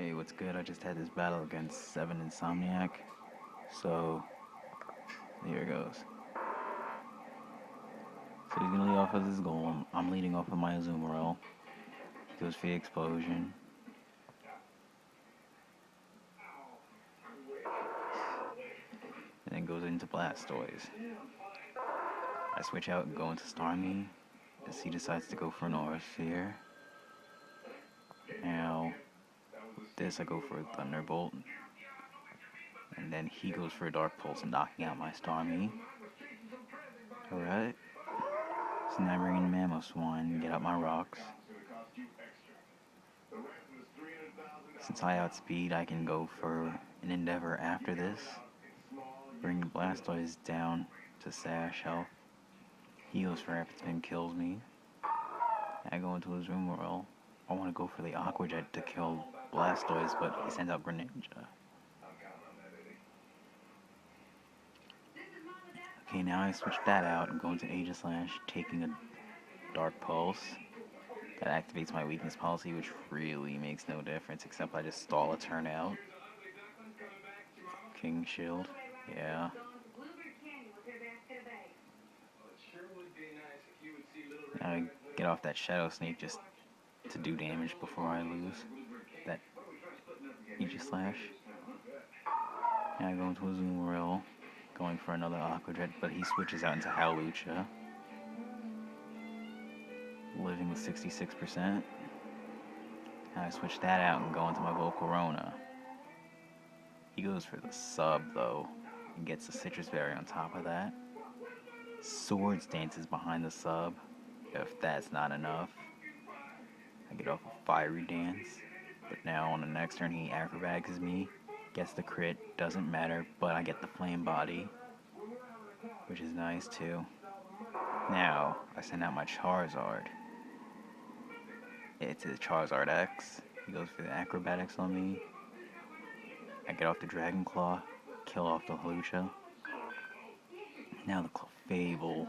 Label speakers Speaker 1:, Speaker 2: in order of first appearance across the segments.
Speaker 1: Hey, what's good? I just had this battle against 7insomniac, so here it goes. So he's gonna lead off with his golem. I'm leading off with my Azumarill. He goes for the explosion. And then goes into Blastoise. I switch out and go into Starmie, as he decides to go for an Aura Sphere. Now, with this I go for a Thunderbolt. And then he goes for a Dark Pulse, knocking out my Starmie. Alright. So now I bring in Mamoswine, get out my rocks. Since I outspeed, I can go for an Endeavor after this. Bring the Blastoise down to Sash health. He goes for Rapid Spin, kills me. I go into his Azumarill. I want to go for the Aqua Jet to kill Blastoise, but he sends out Greninja. Okay, now I switch that out and go into Aegislash, taking a Dark Pulse. That activates my weakness policy, which really makes no difference, except I just stall a turn out. King Shield, yeah. Now I get off that Shadow Sneak just to do damage before I lose that Aegislash. Now I go into a Azumarill, going for another Aqua Jet, but he switches out into Hawlucha, living with 66%. Now I switch that out and go into my Volcarona. He goes for the sub though, and gets the Citrus Berry on top of that. Swords Dance is behind the sub. If that's not enough, I get off a Fiery Dance. But now on the next turn he acrobatics me, gets the crit, doesn't matter, but I get the Flame Body, which is nice too. Now I send out my Charizard. It's a Charizard X. He goes for the acrobatics on me. I get off the Dragon Claw, kill off the Hawlucha. Now the Clefable.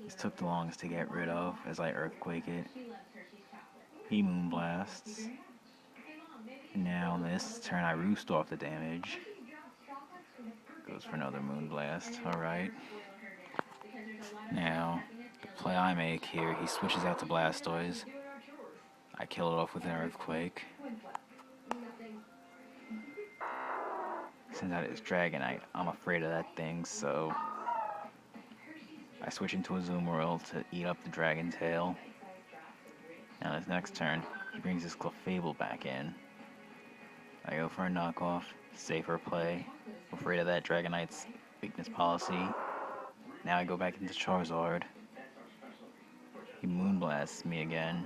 Speaker 1: This took the longest to get rid of as I Earthquake it. He Moonblasts. And now on this turn I Roost off the damage. Goes for another Moonblast, alright. Now, the play I make here, he switches out to Blastoise. I kill it off with an Earthquake. Sends out his Dragonite. I'm afraid of that thing, so I switch into a Azumarill to eat up the Dragon Tail. Now his next turn, he brings his Clefable back in. I go for a knockoff, safer play. Afraid of that Dragonite's weakness policy. Now I go back into Charizard. He Moonblasts me again.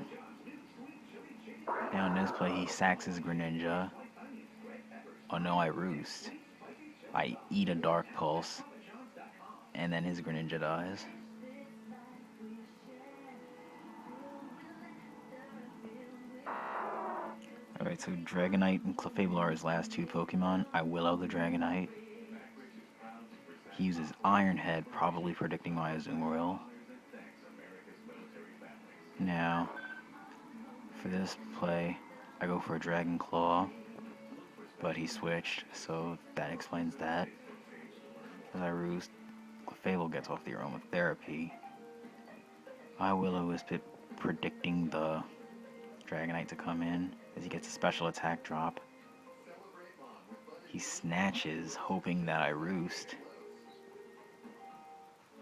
Speaker 1: Now in this play, he sacks his Greninja. Oh no, I Roost. I eat a Dark Pulse, and then his Greninja dies. Alright, so Dragonite and Clefable are his last two Pokemon. I Willow the Dragonite. He uses Iron Head, probably predicting my Azumarill. Now, for this play, I go for a Dragon Claw, but he switched, so that explains that. As I Roost, Clefable gets off the Aromatherapy. I Will-O-Wisp, predicting the Dragonite to come in, as he gets a special attack drop. He snatches, hoping that I Roost.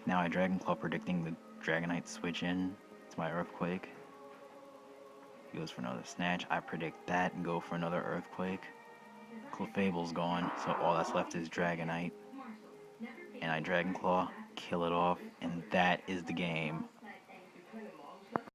Speaker 1: Now I Dragon Claw, predicting the Dragonite switch in. It's my Earthquake. He goes for another Snatch. I predict that and go for another Earthquake. Clefable's gone, so all that's left is Dragonite. And I Dragon Claw, kill it off, and that is the game.